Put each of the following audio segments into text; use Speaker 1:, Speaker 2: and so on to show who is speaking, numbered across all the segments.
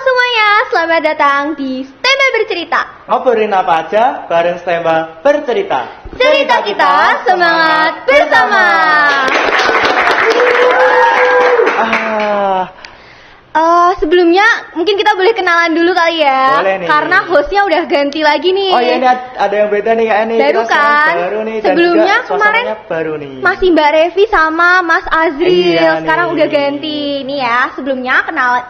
Speaker 1: semuanya, selamat datang di Stemba Bercerita.
Speaker 2: Ngobrolin apa aja bareng Stemba Bercerita.
Speaker 1: Cerita kita, semangat bersama. Sebelumnya mungkin kita boleh kenalan dulu kali ya.
Speaker 2: Boleh nih.
Speaker 1: Karena hostnya udah ganti lagi nih.
Speaker 2: Oh iya, ini ada yang beda nih kayaknya nih.
Speaker 1: Baru
Speaker 2: Kita
Speaker 1: kan?
Speaker 2: baru nih, dan
Speaker 1: Sebelumnya
Speaker 2: juga
Speaker 1: kemarin
Speaker 2: suasananya baru nih.
Speaker 1: masih Mbak Revi sama Mas Azril.
Speaker 2: Iya
Speaker 1: Sekarang
Speaker 2: nih.
Speaker 1: udah ganti nih ya. Sebelumnya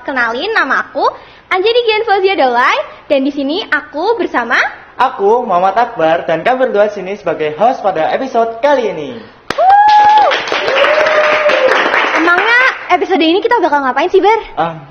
Speaker 1: kenalin nama aku Anjani Gian Fauzia Dalai, dan di sini aku bersama
Speaker 2: Aku Muhammad Akbar dan kami berdua sini sebagai host pada episode kali ini.
Speaker 1: Emangnya episode ini kita bakal ngapain sih, Ber?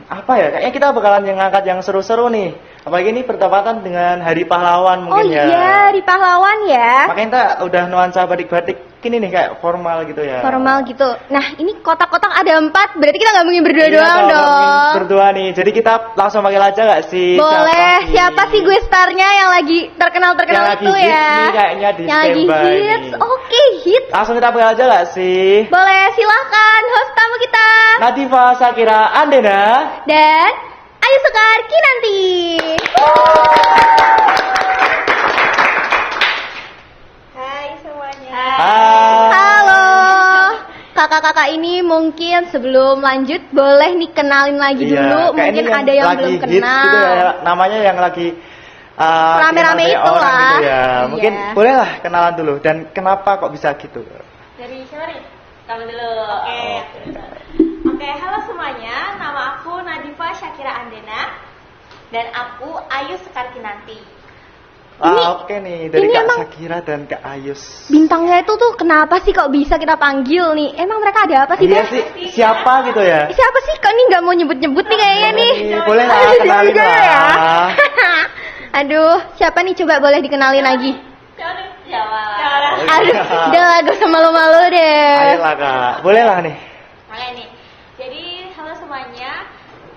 Speaker 2: Apa ya? Kayaknya kita bakalan ngangkat yang seru-seru nih. Apalagi ini bertepatan dengan Hari Pahlawan
Speaker 1: Oh
Speaker 2: mungkin ya.
Speaker 1: iya, di pahlawan ya.
Speaker 2: Makanya kita udah nuansa batik-batik ini nih kayak formal gitu ya.
Speaker 1: Formal gitu. Nah, ini kotak-kotak ada 4, berarti kita nggak mungkin berdua
Speaker 2: Iya
Speaker 1: doang dong.
Speaker 2: Berdua nih. Jadi kita langsung panggil aja gak sih?
Speaker 1: Boleh. Siapa sih gue starnya yang lagi terkenal-terkenal
Speaker 2: Yang lagi
Speaker 1: itu
Speaker 2: hits
Speaker 1: ya?
Speaker 2: nih kayaknya di
Speaker 1: yang lagi
Speaker 2: Stemba
Speaker 1: hits.
Speaker 2: ini.
Speaker 1: Oke, hits.
Speaker 2: Langsung kita panggil aja gak sih?
Speaker 1: Boleh, silahkan host tamu kita.
Speaker 2: Nadifa Shakira Andena.
Speaker 1: Dan Ayu Sekar Kinanti.
Speaker 3: Hai semuanya.
Speaker 2: Hai.
Speaker 1: Halo. Kakak-kakak ini mungkin sebelum lanjut boleh nih kenalin lagi dulu.
Speaker 2: kayak
Speaker 1: Mungkin
Speaker 2: ini
Speaker 1: ada yang
Speaker 2: lagi
Speaker 1: belum
Speaker 2: hits
Speaker 1: kenal.
Speaker 2: gitu ya, namanya yang lagi
Speaker 1: Rame-rame
Speaker 2: dikenal
Speaker 1: itu
Speaker 2: banyak orang
Speaker 1: lah.
Speaker 2: gitu ya. Mungkin
Speaker 1: Iya.
Speaker 2: bolehlah kenalan dulu dan kenapa kok bisa gitu?
Speaker 3: Dari siapa nih? Kamu dulu. Oke, halo semuanya. Nama aku Nadifa Shakira Andena dan aku Ayu Sekar Kinanti.
Speaker 2: Oke nih, dari
Speaker 1: ini
Speaker 2: Kak
Speaker 1: emang-
Speaker 2: Shakira dan Kak Ayus.
Speaker 1: Bintangnya itu tuh kenapa sih kok bisa kita panggil nih? Emang mereka ada apa sih,
Speaker 2: Iya
Speaker 1: Ber?
Speaker 2: sih, siapa gitu ya?
Speaker 1: Siapa sih? Kok ini nggak mau nyebut-nyebut nih kayaknya nih?
Speaker 2: Boleh lah,
Speaker 1: Aduh,
Speaker 2: kenalin
Speaker 1: juga
Speaker 2: lah.
Speaker 1: ya. Aduh, siapa nih? Coba boleh dikenalin lagi.
Speaker 3: Jawa.
Speaker 1: Aduh, udah lah, gak usah malu-malu deh.
Speaker 2: Ayolah Kak, boleh lah nih.
Speaker 3: Oke nih. Jadi halo semuanya.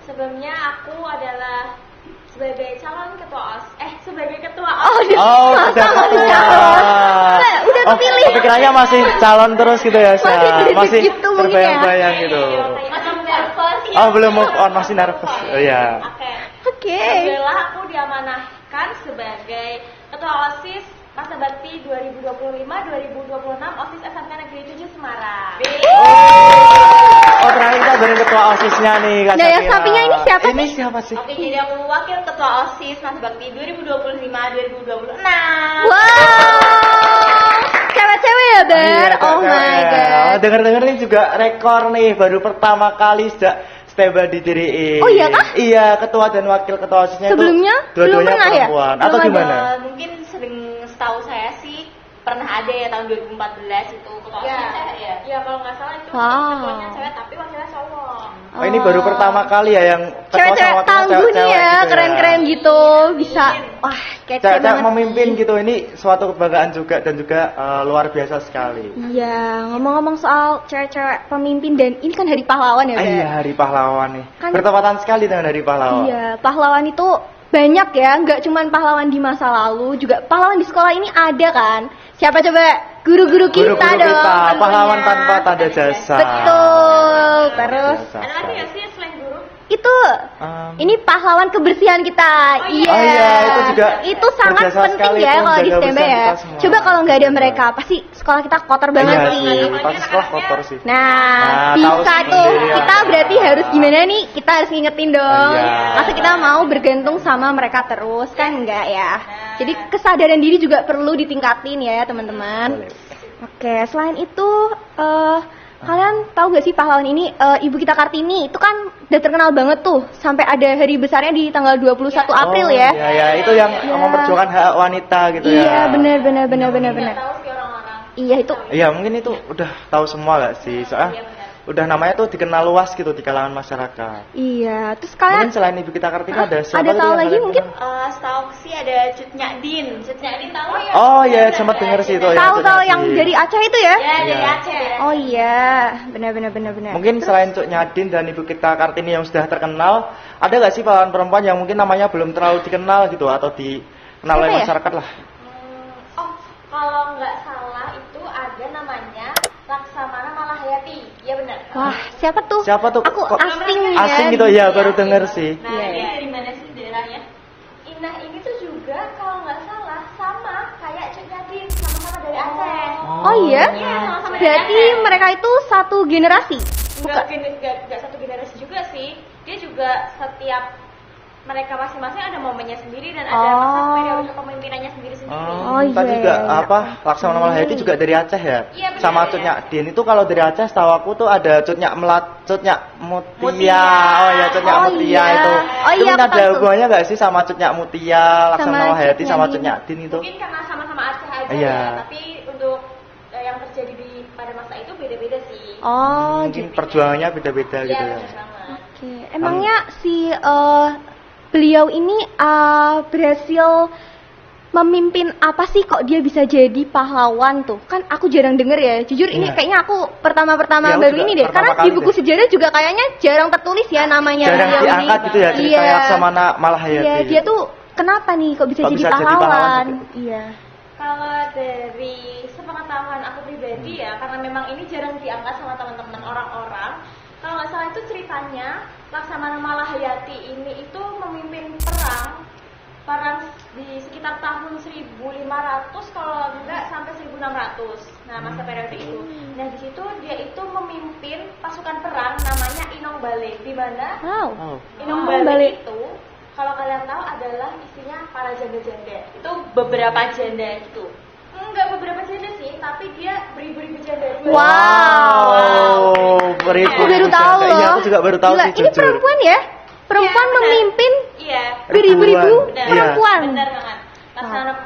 Speaker 3: Sebelumnya aku adalah sebagai calon ketua sebagai ketua
Speaker 1: Oh,
Speaker 3: OSIS.
Speaker 2: Udah
Speaker 1: Masa
Speaker 2: ketua.
Speaker 1: calon? Udah kepilih.
Speaker 2: Kepikirannya masih calon terus gitu ya, Sa?
Speaker 1: Masih
Speaker 2: Masih
Speaker 1: gitu mungkin ya.
Speaker 2: terbayang-bayang gitu.
Speaker 3: Masih nervous.
Speaker 2: Oh, belum move on, masih nervous. Oh iya.
Speaker 3: Oke.
Speaker 1: Oke.
Speaker 3: Alhamdulillah aku diamanahkan sebagai ketua OSIS masa bakti 2025-2026 OSIS SMK Negeri 7 Semarang.
Speaker 2: Oh, terakhir kita bareng ketua OSISnya nih, Kak
Speaker 1: Nah, yang
Speaker 2: Shakira.
Speaker 1: sampingnya ini siapa
Speaker 2: Ini
Speaker 1: sih?
Speaker 2: siapa sih?
Speaker 3: Oke, jadi aku wakil ketua OSIS masa bakti 2025-2026.
Speaker 1: Wow. Cewek-cewek ya, Ber?
Speaker 2: Iya,
Speaker 1: Oh
Speaker 2: Kak,
Speaker 1: my
Speaker 2: ya.
Speaker 1: god.
Speaker 2: Dengar-dengar nih juga rekor nih, baru pertama kali sejak Stemba didiriin.
Speaker 1: Oh, iya kah?
Speaker 2: Iya, ketua dan wakil ketua OSISnya
Speaker 1: Sebelumnya
Speaker 2: itu dua-duanya
Speaker 1: belum pernah ya?
Speaker 2: perempuan. Atau
Speaker 3: Belum
Speaker 2: gimana?
Speaker 3: ada, mungkin sering setahu saya sih pernah ada ya tahun 2014 itu ketua OSIS ya. Ya kalau nggak salah itu
Speaker 1: Wow.
Speaker 3: ketuanya cewek tapi wakilnya cowok.
Speaker 2: Oh, ini baru pertama kali ya yang ketua sama
Speaker 1: Cewek-cewek
Speaker 2: wakilnya
Speaker 1: tangguh nih
Speaker 2: cewek-cewek
Speaker 1: ya,
Speaker 2: gitu
Speaker 1: keren-keren gitu. Bisa, wah, kece
Speaker 2: Cewek
Speaker 1: banget.
Speaker 2: memimpin gitu, ini suatu kebanggaan juga dan juga luar biasa sekali.
Speaker 1: Iya, ngomong-ngomong soal cewek-cewek pemimpin dan ini kan hari pahlawan ya, Ber?
Speaker 2: Iya, Hari Pahlawan nih.
Speaker 1: Kan-
Speaker 2: Bertepatan sekali dengan Hari Pahlawan.
Speaker 1: Iya, pahlawan itu banyak ya, nggak cuman pahlawan di masa lalu, juga pahlawan di sekolah ini ada kan. Siapa coba? Guru-guru kita
Speaker 2: Guru-guru
Speaker 1: dong.
Speaker 2: kita,
Speaker 1: tentunya.
Speaker 2: pahlawan tanpa tanda jasa.
Speaker 1: Betul. Terus
Speaker 2: Biasa
Speaker 3: Ada lagi ya
Speaker 2: sekali.
Speaker 3: sih selain guru?
Speaker 1: itu ini pahlawan kebersihan kita. Iya.
Speaker 2: Oh iya, itu juga
Speaker 1: Itu sangat
Speaker 2: berjasa
Speaker 1: penting
Speaker 2: sekali
Speaker 1: ya
Speaker 2: itu
Speaker 1: kalau di
Speaker 2: menjaga
Speaker 1: Stemba
Speaker 2: kebersihan
Speaker 1: ya.
Speaker 2: kita semua.
Speaker 1: Coba kalau nggak ada mereka, pasti sekolah kita kotor banget
Speaker 2: Iya
Speaker 1: sih.
Speaker 2: sih, pasti sekolah kotor sih.
Speaker 1: Nah,
Speaker 2: tahu
Speaker 1: bisa
Speaker 2: sendiri
Speaker 1: tuh.
Speaker 2: ya.
Speaker 1: Kita berarti harus gimana nih? Kita harus ngingetin dong.
Speaker 2: Iya.
Speaker 1: Masa kita mau bergantung sama mereka terus kan enggak ya? Jadi kesadaran diri juga perlu ditingkatin ya, teman-teman.
Speaker 2: Boleh.
Speaker 1: Oke, selain itu kalian tahu gak sih pahlawan ini Ibu kita Kartini itu kan udah terkenal banget tuh sampai ada hari besarnya di tanggal 21 April ya.
Speaker 2: Iya, ya, itu yang
Speaker 1: Iya.
Speaker 2: memperjuangkan hak wanita gitu ya.
Speaker 1: Iya, benar.
Speaker 3: Nggak tahu sih orang-orang.
Speaker 1: Iya itu.
Speaker 2: Iya, mungkin itu udah tahu semua gak sih? Soalnya
Speaker 3: Iya, benar.
Speaker 2: udah namanya tuh dikenal luas gitu di kalangan masyarakat.
Speaker 1: Iya, terus kalian
Speaker 2: Mungkin selain Ibu kita Kartini ada siapa
Speaker 1: ada
Speaker 2: gitu
Speaker 1: tahu
Speaker 2: yang
Speaker 1: lagi
Speaker 2: kalian
Speaker 1: mungkin?
Speaker 2: kenal?
Speaker 3: Setahu sih ada Cut Nyadin. Cut Nyadin tahu ya?
Speaker 2: Oh iya, sempat denger sih itu ya.
Speaker 1: Tahu-tahu
Speaker 2: Cut
Speaker 1: yang
Speaker 2: Nyadin.
Speaker 1: dari Aceh itu ya?
Speaker 3: Ya, dari
Speaker 2: Iya.
Speaker 3: Aceh.
Speaker 1: Oh iya, benar.
Speaker 2: Mungkin selain Cuk Nyadin dan Ibu kita Kartini yang sudah terkenal, ada gak sih pahlawan perempuan yang mungkin namanya belum terlalu dikenal gitu atau dikenal
Speaker 1: Siapa
Speaker 2: oleh
Speaker 1: ya?
Speaker 2: masyarakat lah?
Speaker 3: Kalau nggak salah itu ada namanya Laksamana Malahayati. Iya benar.
Speaker 1: Wah, siapa tuh?
Speaker 2: Siapa tuh?
Speaker 1: Aku
Speaker 2: Kok
Speaker 1: asing ya.
Speaker 2: asing gitu ya, baru denger sih.
Speaker 3: Nah,
Speaker 1: Iya,
Speaker 3: dia
Speaker 1: iya.
Speaker 3: dari mana itu juga kalau nggak salah sama kayak Cut Nyadin, sama-sama dari Aceh.
Speaker 1: Oh iya?
Speaker 3: Iya, sama-sama dari
Speaker 1: Berarti
Speaker 3: Aceh.
Speaker 1: mereka itu satu generasi?
Speaker 3: Enggak satu generasi juga sih. Dia juga setiap mereka masing-masing ada momennya sendiri dan ada masa periode kepemimpinannya sendiri-sendiri.
Speaker 1: Oh,
Speaker 2: Tadi
Speaker 1: iya,
Speaker 2: juga
Speaker 1: iya.
Speaker 2: apa Laksamana Malahayati juga dari Aceh ya?
Speaker 3: Iya, benar,
Speaker 2: Sama
Speaker 3: iya.
Speaker 2: Cut Nyadin itu kalau dari Aceh setahu aku tuh ada Cut Nyak Mutia.
Speaker 3: Mutia.
Speaker 2: Oh ya Cut Nyak
Speaker 1: Oh,
Speaker 2: Mutia
Speaker 1: iya.
Speaker 2: itu.
Speaker 1: Oh,
Speaker 2: Itu
Speaker 1: iya,
Speaker 2: mungkin
Speaker 1: aku
Speaker 2: ada
Speaker 1: tahu.
Speaker 2: hubungannya nggak sih sama Cut Nyak Mutia, Laksamana
Speaker 1: Sama
Speaker 2: Malahayati
Speaker 1: Cut
Speaker 2: sama
Speaker 1: Nyadin.
Speaker 2: Cut Nyadin itu?
Speaker 3: Mungkin karena sama-sama Aceh aja
Speaker 2: Iya.
Speaker 3: ya, tapi untuk yang terjadi pada masa itu beda-beda sih.
Speaker 1: Oh,
Speaker 2: Mungkin
Speaker 1: gitu.
Speaker 2: perjuangannya beda-beda
Speaker 3: Iya,
Speaker 2: gitu ya.
Speaker 3: benar banget.
Speaker 1: Oke, emangnya si beliau ini berhasil memimpin apa sih kok dia bisa jadi pahlawan tuh? Kan aku jarang denger ya. Jujur ini
Speaker 2: Iya.
Speaker 1: kayaknya aku pertama-pertama
Speaker 2: Ya, aku
Speaker 1: baru
Speaker 2: juga
Speaker 1: ini deh.
Speaker 2: pertama
Speaker 1: Karena di
Speaker 2: kali
Speaker 1: buku
Speaker 2: deh.
Speaker 1: sejarah juga kayaknya jarang tertulis ya namanya
Speaker 2: Jarang
Speaker 1: beliau
Speaker 2: diangkat
Speaker 1: ini.
Speaker 2: gitu ya ceritanya
Speaker 1: Iya.
Speaker 2: Laksamana Malahayati.
Speaker 1: Iya, dia tuh kenapa nih kok bisa
Speaker 2: Kok
Speaker 1: jadi
Speaker 2: bisa jadi
Speaker 1: pahlawan?
Speaker 2: pahlawan
Speaker 1: Iya.
Speaker 3: Kalau dari sepengetahuan aku pribadi ya, karena memang ini jarang diangkat sama teman-teman orang-orang. Kalau nggak salah itu ceritanya Laksamana Malahayati ini itu memimpin perang di sekitar tahun 1500 kalau enggak sampai 1600. Nah, masa periode itu. Nah, di situ dia itu memimpin pasukan perang namanya Inong Bale, di mana
Speaker 1: Wow.
Speaker 2: Oh.
Speaker 3: Inong
Speaker 1: Bale.
Speaker 3: Bale itu kalau kalian tahu adalah isinya para janda-janda. Itu beberapa janda itu. Enggak beberapa janda sih, tapi dia beribu-ribu janda.
Speaker 1: Wow.
Speaker 2: Beribu
Speaker 1: Aku baru tahu loh.
Speaker 2: Iya, aku juga baru tahu
Speaker 1: Gila,
Speaker 2: sih
Speaker 1: ini
Speaker 2: jujur.
Speaker 1: perempuan ya? Perempuan
Speaker 3: Iya, benar.
Speaker 1: memimpin
Speaker 3: Iya.
Speaker 1: beribu-ribu
Speaker 3: Benar.
Speaker 1: perempuan.
Speaker 3: Benar banget.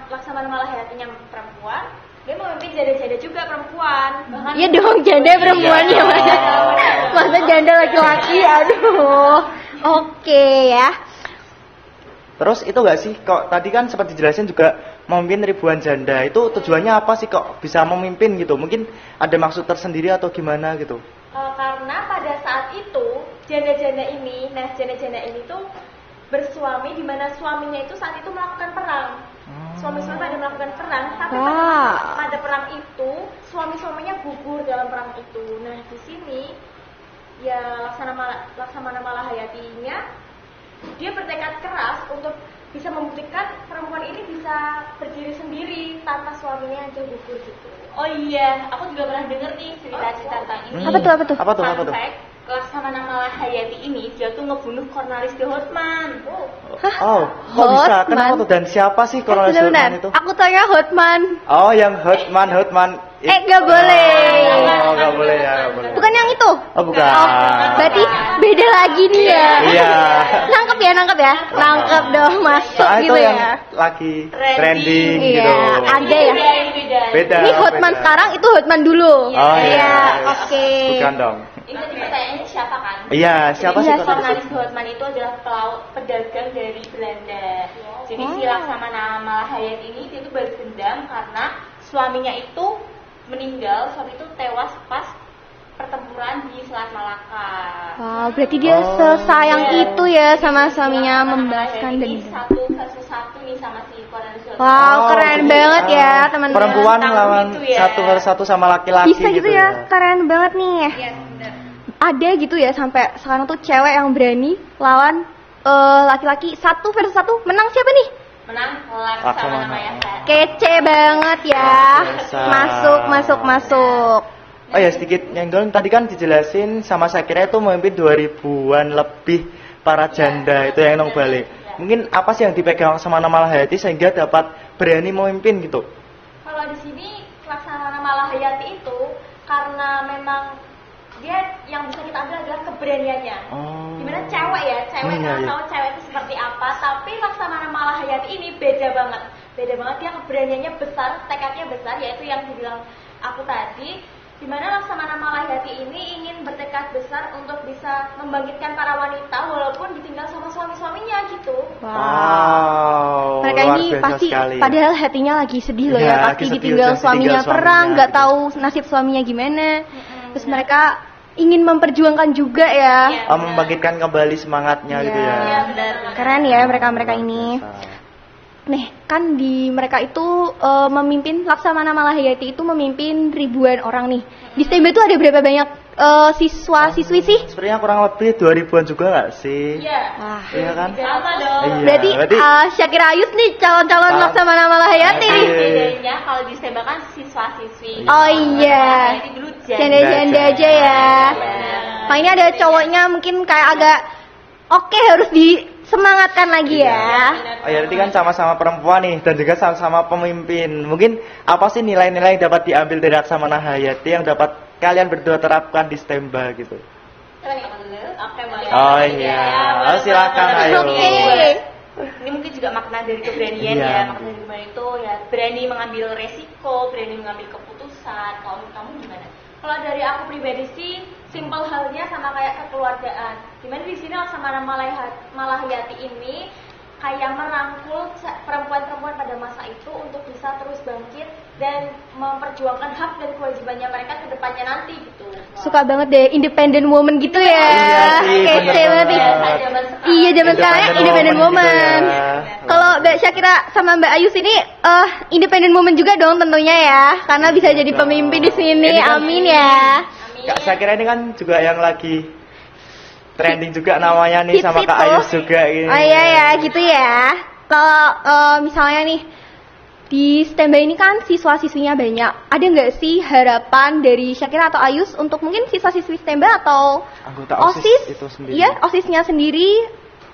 Speaker 3: Laksamana Malahayatinya perempuan, dia memimpin janda-janda juga perempuan. Bahkan
Speaker 1: Iya dong, janda perempuan
Speaker 2: Iya.
Speaker 1: ya mas. Masa janda laki-laki, aduh. Oke ya.
Speaker 2: Terus itu nggak sih kok tadi kan sempat dijelasin juga memimpin ribuan janda. Itu tujuannya apa sih kok bisa memimpin gitu? Mungkin ada maksud tersendiri atau gimana gitu?
Speaker 3: karena pada saat itu janda-janda ini tuh bersuami di mana suaminya itu saat itu melakukan perang. Suami-suami pada melakukan perang, tapi pada perang itu suami-suaminya gugur dalam perang itu. Nah, di sini ya Laksamana Malahayatinya dia bertekad keras untuk bisa membuktikan perempuan ini bisa berdiri sendiri tanpa suaminya aja gugur gitu. Oh iya, aku juga pernah denger nih cerita-cerita tentang ini.
Speaker 1: Apa tuh, apa tuh?
Speaker 2: Apa tuh?
Speaker 3: Fun
Speaker 2: Apa tuh?
Speaker 3: fact, Laksamana Malahayati ini dia tuh ngebunuh Cornelis de Houtman.
Speaker 2: Oh, kok bisa?
Speaker 1: Hotman.
Speaker 2: Kenapa tuh? Dan siapa sih Cornelis de
Speaker 1: Sebentar,
Speaker 2: Houtman itu?
Speaker 1: aku tanya Hotman.
Speaker 2: Oh, yang Houtman.
Speaker 1: Nggak boleh.
Speaker 2: Oh, nggak boleh ya, nggak boleh.
Speaker 1: Bukan yang itu.
Speaker 2: Oh, bukan.
Speaker 1: Berarti beda lagi nih ya.
Speaker 2: Iya.
Speaker 1: Nangkep ya. Nangkep dong, masuk
Speaker 2: Soalnya
Speaker 1: gitu
Speaker 2: itu yang
Speaker 1: ya.
Speaker 2: lagi
Speaker 3: Trending.
Speaker 2: trending
Speaker 1: Iya,
Speaker 2: gitu.
Speaker 1: ada ya.
Speaker 2: Beda.
Speaker 1: Ini Hotman
Speaker 2: beda.
Speaker 1: sekarang, itu Hotman dulu.
Speaker 2: Oh iya.
Speaker 1: Iya, oke.
Speaker 2: Bukan dong.
Speaker 3: Ini tadi pertanyaannya siapa kan?
Speaker 2: Iya, siapa sih
Speaker 1: Iya,
Speaker 2: Cornelis?
Speaker 3: Cornelis de Houtman itu adalah pedagang dari Belanda. Jadi si Laksamana Malahayati ini dia tuh balas dendam karena suaminya itu meninggal, suami itu tewas pas pertempuran di Selat Malaka.
Speaker 1: Wow, berarti dia
Speaker 2: Oh.
Speaker 1: sesayang
Speaker 3: Iya.
Speaker 1: itu ya sama suaminya
Speaker 3: Laksamana
Speaker 1: membalaskan
Speaker 3: Malahayati ini
Speaker 1: dendam.
Speaker 3: satu versus satu nih sama si Cornelis de Houtman.
Speaker 1: Wow,
Speaker 2: Oh,
Speaker 1: keren
Speaker 2: jadi,
Speaker 1: banget ya teman-teman.
Speaker 2: Perempuan
Speaker 3: Tahu
Speaker 2: lawan
Speaker 3: gitu ya.
Speaker 2: satu versus satu sama laki-laki
Speaker 1: Bisa gitu ya, keren banget nih.
Speaker 3: Iya, benar.
Speaker 1: Ada gitu ya sampai sekarang tuh cewek yang berani lawan laki-laki satu versus satu, menang siapa nih?
Speaker 3: Menang Laksamana Malahayati.
Speaker 1: Kece banget ya.
Speaker 2: Luar biasa.
Speaker 1: Masuk.
Speaker 2: Oh ya sedikit nyenggol tadi kan dijelasin sama saya kira itu memimpin 2000-an lebih para janda itu yang nong balik. Mungkin apa sih yang dipegang sama Malahayati sehingga dapat berani memimpin gitu?
Speaker 3: Kalau di sini Laksamana Malahayati itu karena memang dia yang bisa kita ambil adalah keberaniannya.
Speaker 2: Oh.
Speaker 3: Dimana cewek ya, cewek
Speaker 2: Iya,
Speaker 3: kita
Speaker 2: iya.
Speaker 3: tahu cewek itu seperti apa, tapi Laksamana Malahayati ini beda banget dia keberaniannya besar, tekadnya besar, yaitu yang dibilang aku tadi, dimana Laksamana Malahayati ini ingin bertekad besar untuk bisa membangkitkan para wanita walaupun ditinggal sama suami-suaminya gitu.
Speaker 2: Wow.
Speaker 1: Mereka
Speaker 2: luar
Speaker 1: ini
Speaker 2: biasa
Speaker 1: pasti
Speaker 2: sekali.
Speaker 1: padahal hatinya lagi sedih loh
Speaker 2: Iya,
Speaker 1: ya,
Speaker 2: lagi
Speaker 1: pasti
Speaker 2: sedih,
Speaker 1: ditinggal
Speaker 2: udah
Speaker 1: suaminya
Speaker 2: ditinggal
Speaker 1: perang,
Speaker 2: suaminya
Speaker 1: nggak
Speaker 2: gitu.
Speaker 1: tahu nasib suaminya gimana. Terus mereka ingin memperjuangkan juga ya.
Speaker 3: Iya.
Speaker 2: Membangkitkan kembali semangatnya gitu ya.
Speaker 3: Iya, benar.
Speaker 1: Keren ya mereka ini.
Speaker 2: Biasa.
Speaker 1: Nih, kan di mereka itu memimpin Laksamana Malahayati itu memimpin ribuan orang nih. Di STB itu ada berapa banyak siswa-siswi sih?
Speaker 2: Sebenarnya kurang lebih 2000-an juga nggak sih?
Speaker 3: Iya.
Speaker 1: Wah.
Speaker 2: Iya kan?
Speaker 3: Sama dong.
Speaker 2: Iya.
Speaker 1: Berarti Syakira Ayus nih calon-calon
Speaker 2: Calon.
Speaker 1: Laksamana Malahayati nih.
Speaker 3: Bedanya kalau di STEMBA kan siswa-siswi.
Speaker 1: Oh iya.
Speaker 3: Jadi dulu
Speaker 1: Janda-janda aja ya.
Speaker 3: Benar.
Speaker 1: Nah ini ada cowoknya mungkin kayak agak oke, harus disemangatkan lagi ya.
Speaker 2: Oh ya, berarti kan sama-sama perempuan nih dan juga sama-sama pemimpin. Mungkin apa sih nilai-nilai yang dapat diambil dari Laksamana Hayati yang dapat kalian berdua terapkan di STEMBA gitu?
Speaker 3: Oke, boleh.
Speaker 2: Oh iya. Oh, silakan ayo.
Speaker 1: Oke.
Speaker 3: Ini mungkin juga makna dari keberanian
Speaker 2: Iya.
Speaker 3: ya. Makna dari keberanian itu ya berani mengambil resiko, berani mengambil keputusan. Kalau menurut kamu gimana? Kalau dari aku pribadi sih simple halnya sama kayak kekeluargaan. Dimana di sini Laksamana Malahayati ini kayak merangkul perempuan-perempuan pada masa itu untuk bisa terus bangkit dan memperjuangkan hak dan kewajibannya mereka ke depannya nanti gitu.
Speaker 1: Suka banget deh independent woman gitu ya.
Speaker 2: Iya sih,
Speaker 1: Kece
Speaker 2: bener
Speaker 1: banget nih.
Speaker 2: banget.
Speaker 1: Iya zaman sekarang independent woman.
Speaker 2: gitu ya.
Speaker 1: Kalau Mbak Syakira sama Mbak Ayus ini independent woman juga dong tentunya ya, karena bisa jadi pemimpin di sini.
Speaker 2: Ini kan-
Speaker 1: Amin ya.
Speaker 2: Kak Syakira ini kan juga yang lagi trending juga namanya nih
Speaker 1: Hits
Speaker 2: sama Kak
Speaker 1: itu.
Speaker 2: Ayus juga ini.
Speaker 1: Oh iya ya, gitu ya. Kalau misalnya nih di STEMBA ini kan siswa-siswinya banyak. Ada nggak sih harapan dari Syakira atau Ayus untuk mungkin siswa-siswi STEMBA atau
Speaker 2: Anggota OSIS itu sendiri.
Speaker 1: Iya, OSISnya sendiri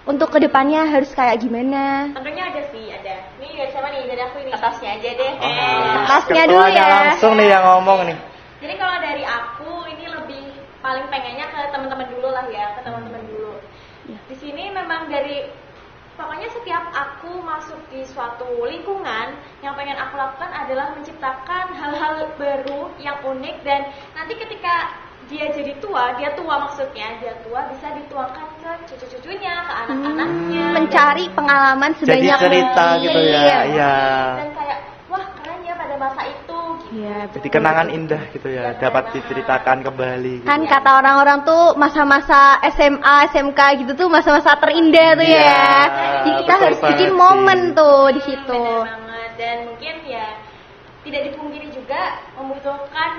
Speaker 1: untuk kedepannya harus kayak gimana?
Speaker 3: Tentunya ada sih, ada. Ini dari siapa nih? Dari aku ini. Atasnya aja deh.
Speaker 2: Oh,
Speaker 1: Atasnya dulu
Speaker 2: ketuanya
Speaker 1: ya.
Speaker 2: langsung nih yang ngomong nih.
Speaker 3: Jadi kalau dari aku ini lebih paling pengennya ke teman-teman dulu lah ya, ke teman-teman dulu. Di sini memang dari pokoknya setiap aku masuk di suatu lingkungan, yang pengen aku lakukan adalah menciptakan hal-hal baru yang unik dan nanti ketika dia jadi tua, dia tua bisa dituangkan ke cucu-cucunya, ke anak-anaknya.
Speaker 1: Mencari pengalaman
Speaker 2: Jadi
Speaker 1: sebanyak
Speaker 2: cerita
Speaker 1: mungkin.
Speaker 2: gitu ya. Iya.
Speaker 3: Dan kayak wah keren ya pada masa itu gitu.
Speaker 1: Iya,
Speaker 2: Jadi kenangan indah gitu ya, dapat diceritakan kembali. Gitu.
Speaker 1: Kan kata orang-orang tuh masa-masa SMA, SMK gitu tuh masa-masa terindah tuh
Speaker 2: Iya,
Speaker 1: ya. Jadi kita
Speaker 2: betul
Speaker 1: harus
Speaker 2: banget
Speaker 1: bikin
Speaker 2: sih.
Speaker 1: momen tuh di situ.
Speaker 3: Benar banget, dan mungkin ya tidak dipungkiri juga membutuhkan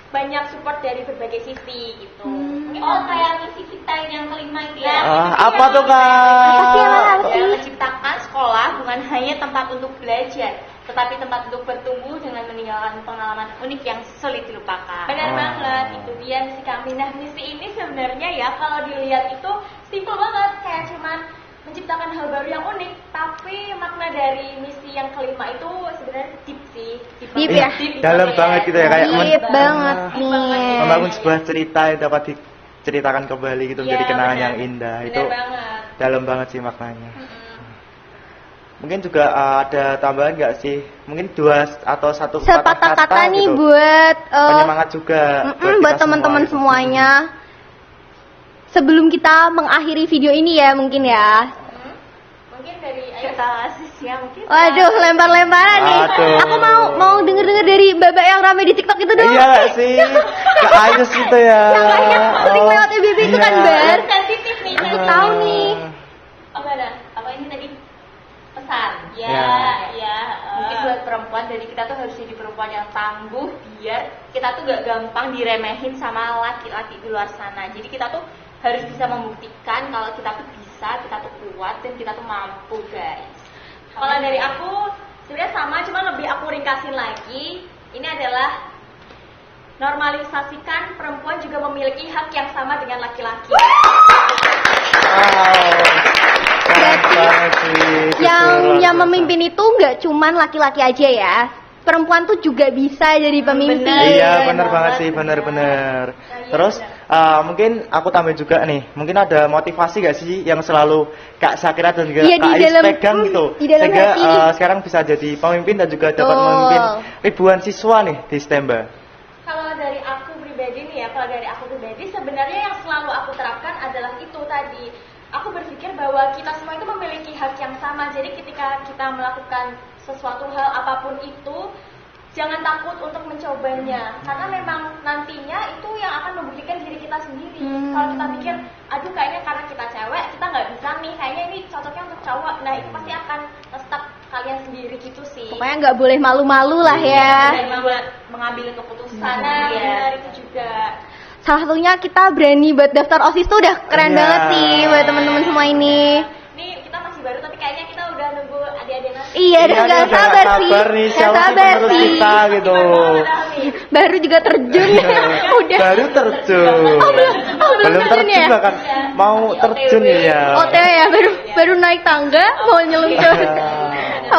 Speaker 3: banyak support dari berbagai sisi gitu. Mungkin kayak misi kita yang kelima itu ya.
Speaker 2: Apa tuh Kak?
Speaker 1: Apa sih, apa sih?
Speaker 3: Menciptakan sekolah bukan hanya tempat untuk belajar, tetapi tempat untuk bertumbuh dengan meninggalkan pengalaman unik yang sulit dilupakan. Benar banget, itu dia misi kami. Nah, misi ini sebenarnya ya kalau dilihat itu simple banget, kayak cuman menciptakan hal baru yang unik, tapi makna dari misi yang kelima itu sebenarnya deep sih.
Speaker 1: Deep
Speaker 2: Iya,
Speaker 1: ya?
Speaker 2: dalam banget gitu ya, kayak
Speaker 1: Deep banget nih.
Speaker 2: membangun sebuah cerita yang dapat diceritakan kembali gitu menjadi
Speaker 3: Iya,
Speaker 2: kenangan
Speaker 3: benar.
Speaker 2: yang indah.
Speaker 3: Benar
Speaker 2: Itu
Speaker 3: banget.
Speaker 2: dalam banget sih maknanya. Mungkin juga ada tambahan nggak sih? Mungkin dua atau satu
Speaker 1: Sepatah kata nih
Speaker 2: gitu.
Speaker 1: buat
Speaker 2: Penyemangat juga
Speaker 1: buat
Speaker 2: kita
Speaker 1: teman-teman
Speaker 2: semua gitu.
Speaker 1: semuanya. Sebelum kita mengakhiri video ini ya mungkin ya.
Speaker 3: Mungkin dari kita ya mungkin.
Speaker 1: Waduh, lempar-lemparan nih.
Speaker 2: Aduh.
Speaker 1: Aku mau denger-denger dari babak yang rame di TikTok itu dong.
Speaker 2: Iya nggak sih, Kak Ayus itu ya.
Speaker 1: Sering lewat EBB itu kan, Bar.
Speaker 3: Sensitif nih,
Speaker 1: Aku tahu nih.
Speaker 3: Apa ada? Apa ini tadi? Pesan.
Speaker 2: Ya.
Speaker 3: Ya. Mungkin buat perempuan, dari kita tuh harus jadi perempuan yang tangguh biar kita tuh gak gampang diremehin sama laki-laki di luar sana. Jadi kita tuh harus bisa membuktikan kalau kita tuh bisa, kita tuh kuat dan kita tuh mampu, guys. Kalau dari aku sebenarnya sama, cuma lebih aku ringkasin lagi. Ini adalah normalisasikan perempuan juga memiliki hak yang sama dengan laki-laki.
Speaker 1: Yang memimpin itu nggak cuman laki-laki aja ya. Perempuan tuh juga bisa jadi pemimpin.
Speaker 2: Iya benar banget sih, benar-benar. Terus mungkin aku tambah juga nih, mungkin ada motivasi gak sih yang selalu Kak Syakira dan juga
Speaker 1: Iya,
Speaker 2: Kak
Speaker 1: di
Speaker 2: Ayus
Speaker 1: dalam-
Speaker 2: pegang gitu,
Speaker 1: di dalam
Speaker 2: sehingga
Speaker 1: hati nih.
Speaker 2: sekarang bisa jadi pemimpin dan juga dapat
Speaker 1: Betul.
Speaker 2: memimpin ribuan siswa nih di STEMBA.
Speaker 3: Kalau dari aku pribadi nih ya, kalau dari aku pribadi sebenarnya yang selalu aku terapkan adalah itu tadi. Aku berpikir bahwa kita semua itu memiliki hak yang sama. Jadi ketika kita melakukan sesuatu hal apapun itu, jangan takut untuk mencobanya. Karena memang nantinya itu yang akan membuktikan diri kita sendiri. Kalau kita pikir, aduh kayaknya karena kita cewek, kita nggak bisa nih, kayaknya ini cocoknya untuk cowok. Nah itu pasti akan stuck kalian sendiri gitu sih.
Speaker 1: Pokoknya nggak boleh malu-malu lah ya.
Speaker 3: Dan mengambil keputusan. Nah, benar itu juga.
Speaker 1: salah satunya kita berani buat daftar OSIS tuh udah keren
Speaker 2: Iya.
Speaker 1: banget sih buat teman-teman semua ini.
Speaker 3: Nih kita masih baru tapi kayaknya kita udah nunggu adik-adik nanti.
Speaker 1: Iya, udah
Speaker 2: Iya,
Speaker 1: gak
Speaker 2: udah
Speaker 1: sabar
Speaker 2: nggak
Speaker 1: sih.
Speaker 2: sabar nih,
Speaker 1: Gak
Speaker 2: siapa sih
Speaker 1: sabar
Speaker 2: penerus
Speaker 1: sih.
Speaker 2: kita gitu.
Speaker 1: Baru juga terjun. Udah.
Speaker 2: Baru terjun.
Speaker 1: belum terjun ya?
Speaker 2: bahkan mau terjun ya.
Speaker 1: OTW ya, baru naik tangga mau nyeluncur.
Speaker 2: Iya.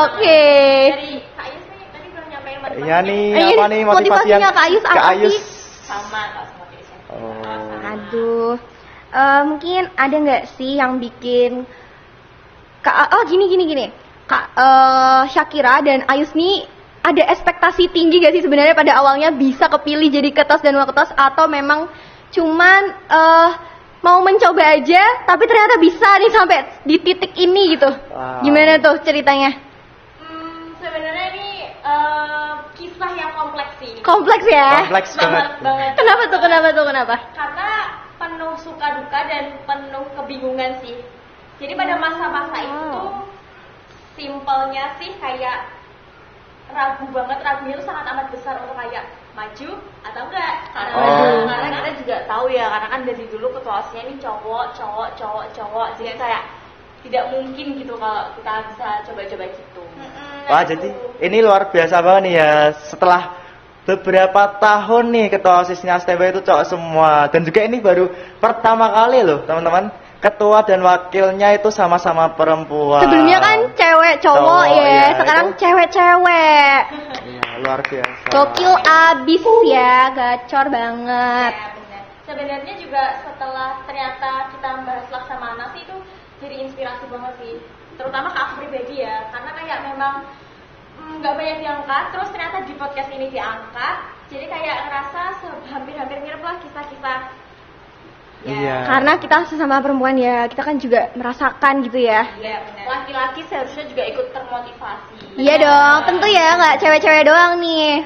Speaker 1: Oke.
Speaker 3: Dari Kak Ayus nih tadi belum nyampein motivasinya.
Speaker 2: Iya nih,
Speaker 1: Iya
Speaker 2: apa
Speaker 1: nih,
Speaker 2: nih motivasi yang
Speaker 1: motivasinya Kak Ayus apa
Speaker 2: Ayus?
Speaker 1: sih?
Speaker 3: Sama Kak sama Tisha.
Speaker 2: Oh.
Speaker 1: Aduh. Mungkin ada nggak sih yang bikin gini. Kak Shakira dan Ayus nih ada ekspektasi tinggi gak sih sebenarnya pada awalnya bisa kepilih jadi ketos dan waketos, atau memang cuman mau mencoba aja tapi ternyata bisa nih sampai di titik ini gitu.
Speaker 2: Wow.
Speaker 1: Gimana tuh ceritanya?
Speaker 3: Sebenarnya ini kisah yang kompleks sih.
Speaker 1: Kompleks ya?
Speaker 2: Kompleks banget.
Speaker 3: banget.
Speaker 1: Kenapa?
Speaker 3: Karena penuh suka duka dan penuh kebingungan sih. Jadi pada masa-masa itu tuh simpelnya sih kayak ragunya itu sangat amat besar untuk kayak maju atau enggak. Karena kita juga tahu ya, karena kan dari dulu ketua OSIS-nya ini cowok. Jadi kayak tidak mungkin gitu kalau kita bisa coba-coba gitu.
Speaker 2: Wah, jadi ini luar biasa banget nih ya. Setelah beberapa tahun nih ketua OSIS-nya STB itu cowok semua, dan juga ini baru pertama kali loh teman-teman, ketua dan wakilnya itu sama-sama perempuan.
Speaker 1: Sebelumnya kan cewek cowok
Speaker 2: Cowok,
Speaker 1: ya,
Speaker 2: iya,
Speaker 1: sekarang
Speaker 2: itu.
Speaker 1: cewek-cewek.
Speaker 2: Iya, luar biasa.
Speaker 1: Gokil abis ya, gacor banget.
Speaker 3: Ya, benar. Sebenarnya juga setelah ternyata kita membahas Laksamana sih itu jadi inspirasi banget sih, terutama ke aku pribadi ya, karena kayak memang nggak banyak diangkat, terus ternyata di podcast ini diangkat, jadi kayak ngerasa hampir-hampir mirip lah kisah-kisah.
Speaker 2: Iya.
Speaker 1: Karena kita sesama perempuan ya, kita kan juga merasakan gitu ya.
Speaker 3: Iya benar. Laki-laki seharusnya juga ikut termotivasi.
Speaker 1: Iya dong, tentu ya, nggak cewek-cewek doang nih.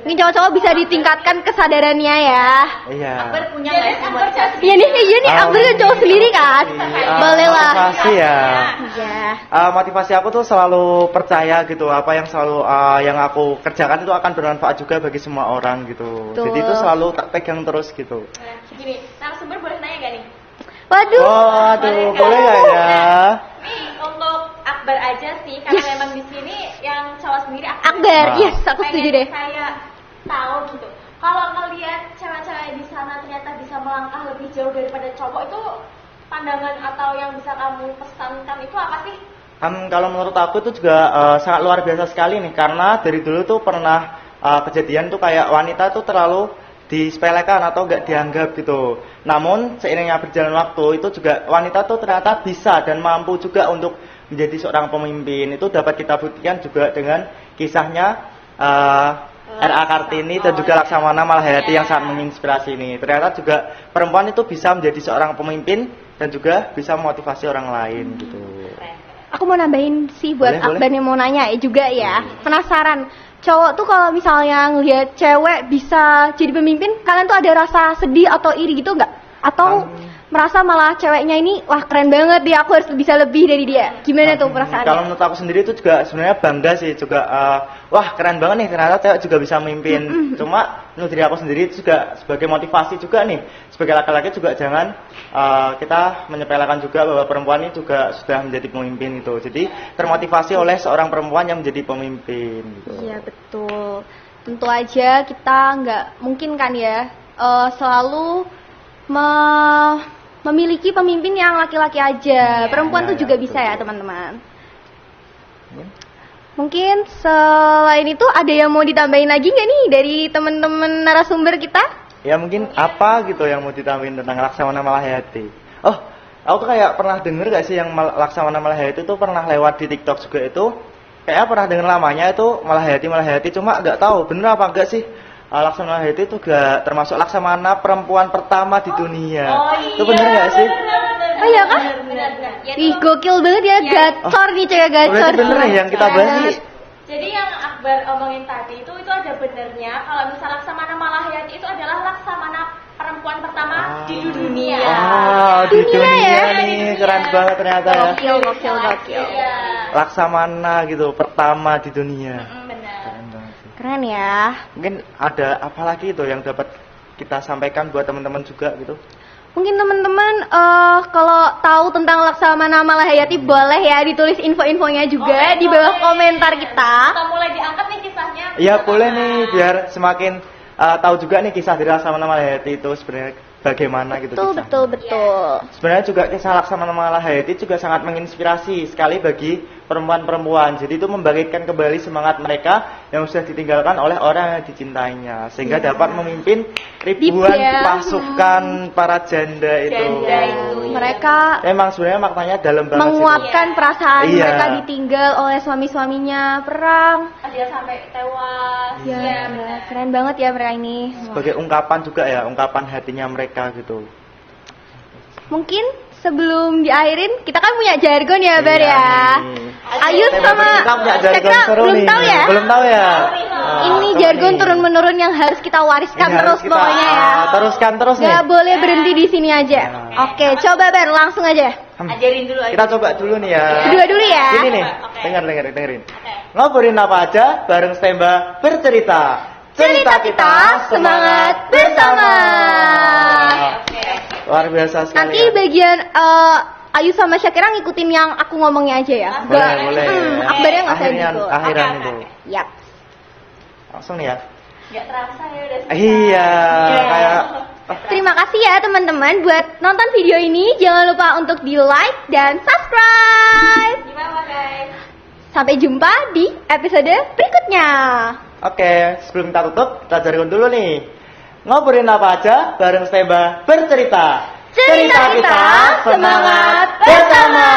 Speaker 1: Ini cowok-cowok bisa ditingkatkan kesadarannya ya.
Speaker 2: Iya.
Speaker 3: Akbar punya nggak sih motivasi?
Speaker 1: Iya nih, Akbar kan cowok sendiri kan. Boleh lah.
Speaker 2: Motivasi ya.
Speaker 1: Iya.
Speaker 2: Motivasi aku tuh selalu percaya gitu, apa yang selalu yang aku kerjakan itu akan bermanfaat juga bagi semua orang gitu.
Speaker 1: Betul.
Speaker 2: Jadi itu selalu tak pegang terus gitu.
Speaker 3: Nah, gini, narasumber boleh nanya nggak nih?
Speaker 1: Waduh.
Speaker 2: Waduh, boleh nggak ya?
Speaker 3: Nih untuk Akbar aja sih, karena memang di sini yang cowok sendiri
Speaker 1: Akbar,
Speaker 2: Wah.
Speaker 1: yes, aku setuju deh.
Speaker 3: Saya tahu gitu. Kalau ngelihat cewek-cewek di sana ternyata bisa melangkah lebih jauh daripada cowok, itu pandangan atau yang bisa kamu pesankan itu apa sih?
Speaker 2: Kalau menurut aku itu juga sangat luar biasa sekali nih, karena dari dulu tuh pernah kejadian tuh kayak wanita tuh terlalu disepelekan atau nggak dianggap gitu. Namun seiringnya berjalan waktu itu juga wanita tuh ternyata bisa dan mampu juga untuk menjadi seorang pemimpin. Itu dapat kita buktikan juga dengan kisahnya R.A. Kartini dan juga Laksamana Malahayati yang sangat menginspirasi ini. Ternyata juga perempuan itu bisa menjadi seorang pemimpin dan juga bisa memotivasi orang lain gitu.
Speaker 1: Aku mau nambahin sih buat
Speaker 2: Boleh,
Speaker 1: Akbar yang mau nanya juga ya. Penasaran, cowok tuh kalau misalnya ngelihat cewek bisa jadi pemimpin, kalian tuh ada rasa sedih atau iri gitu nggak? Atau merasa malah ceweknya ini wah keren banget dia, aku harus bisa lebih dari dia. Gimana tuh perasaannya?
Speaker 2: Kalau menurut aku sendiri itu juga sebenarnya bangga sih, juga wah keren banget nih ternyata cewek juga bisa memimpin. Cuma menurut diri aku sendiri itu juga sebagai motivasi juga nih, sebagai laki-laki juga jangan kita menyepelekan juga bahwa perempuan ini juga sudah menjadi pemimpin gitu. Jadi termotivasi oleh seorang perempuan yang menjadi pemimpin gitu.
Speaker 1: Iya betul. Tentu aja kita nggak mungkin kan ya selalu memiliki pemimpin yang laki-laki aja. Perempuan tuh juga bisa ya teman-teman. Mungkin selain itu ada yang mau ditambahin lagi nggak nih dari teman-teman narasumber kita?
Speaker 2: Ya mungkin apa gitu yang mau ditambahin tentang Laksamana Malahayati. Oh, aku tuh kayak pernah denger gak sih yang Laksamana Malahayati itu pernah lewat di TikTok juga itu. Kayaknya pernah denger namanya itu Malahayati, cuma gak tahu bener apa enggak sih. Laksamana Malahayati itu gak termasuk Laksamana perempuan pertama di dunia. Itu bener gak sih?
Speaker 1: Oh iya kah? Ih gokil banget ya, gacor nih cewek gacor.
Speaker 2: Berarti bener nih yang kita bahas nih.
Speaker 3: Jadi yang Akbar omongin tadi itu ada benernya. Kalau misal Laksamana Malahayati itu adalah Laksamana perempuan pertama di dunia.
Speaker 2: Di dunia
Speaker 1: ya?
Speaker 2: nih keren banget ternyata ya.
Speaker 1: Gokil.
Speaker 3: Iya.
Speaker 2: Laksamana gitu pertama di dunia.
Speaker 3: Benar.
Speaker 2: Keren banget sih.
Speaker 1: Keren ya.
Speaker 2: Mungkin ada apa lagi itu yang dapat kita sampaikan buat teman-teman juga gitu?
Speaker 1: Mungkin teman-teman kalau tahu tentang Laksamana Malahayati boleh ya ditulis info-infonya juga di bawah komentar kita.
Speaker 3: Kita mulai diangkat nih kisahnya.
Speaker 2: Iya boleh nih, biar semakin tahu juga nih kisah dari Laksamana Malahayati itu sebenarnya bagaimana gitu kisahnya.
Speaker 1: Betul.
Speaker 2: Sebenarnya juga kisah Laksamana Malahayati juga sangat menginspirasi sekali bagi perempuan-perempuan. Jadi itu membangkitkan kembali semangat mereka yang sudah ditinggalkan oleh orang yang dicintainya, sehingga dapat memimpin ribuan pasukan para janda itu.
Speaker 1: Mereka
Speaker 2: Emang sebenarnya maknanya dalam banget
Speaker 1: menguatkan
Speaker 2: sih.
Speaker 1: perasaan
Speaker 2: Iya.
Speaker 1: mereka ditinggal oleh suami-suaminya perang.
Speaker 3: Ada sampai tewas.
Speaker 1: Ya, keren banget ya mereka ini.
Speaker 2: Sebagai ungkapan juga ya, ungkapan hatinya mereka gitu.
Speaker 1: Mungkin sebelum diakhirin kita kan punya jargon ya Bar
Speaker 2: Iya
Speaker 1: ya.
Speaker 2: nih.
Speaker 1: Ayus
Speaker 2: Tema
Speaker 1: sama
Speaker 2: kita punya jargon
Speaker 1: Cekra
Speaker 2: seru
Speaker 1: belum
Speaker 2: nih.
Speaker 1: tahu ya.
Speaker 2: Belum tahu ya.
Speaker 1: Ini
Speaker 2: Coba
Speaker 1: jargon
Speaker 2: nih.
Speaker 1: turun-menurun yang harus kita wariskan
Speaker 2: Ini harus
Speaker 1: terus
Speaker 2: kita,
Speaker 1: pokoknya ya.
Speaker 2: teruskan terus nih.
Speaker 1: Gak boleh berhenti di sini aja. Oke, coba Bar langsung aja.
Speaker 3: Ajarin dulu aja.
Speaker 2: Kita coba dulu nih ya.
Speaker 1: Berdua dulu ya.
Speaker 2: Ini nih, dengerin. Ngobrolin apa aja bareng Stemba bercerita.
Speaker 1: Cerita kita semangat bersama.
Speaker 2: Luar biasa sekali.
Speaker 1: Nanti
Speaker 2: ya.
Speaker 1: bagian Ayu sama Syakira ngikutin yang aku ngomongnya aja ya.
Speaker 2: Boleh.
Speaker 1: Akbarnya nggak usah
Speaker 2: Akhiran
Speaker 1: gitu.
Speaker 2: akhiran itu.
Speaker 1: Yap.
Speaker 2: Langsung nih ya.
Speaker 3: Gak terasa ya udah.
Speaker 2: Iya, kayak
Speaker 1: Terima kasih ya teman-teman buat nonton video ini. Jangan lupa untuk di like dan subscribe.
Speaker 3: Gimana guys?
Speaker 1: Sampai jumpa di episode berikutnya.
Speaker 2: Oke, sebelum kita tutup, kita jargon dulu nih. Ngobrolin apa aja bareng Stemba bercerita.
Speaker 1: Cerita kita semangat bersama.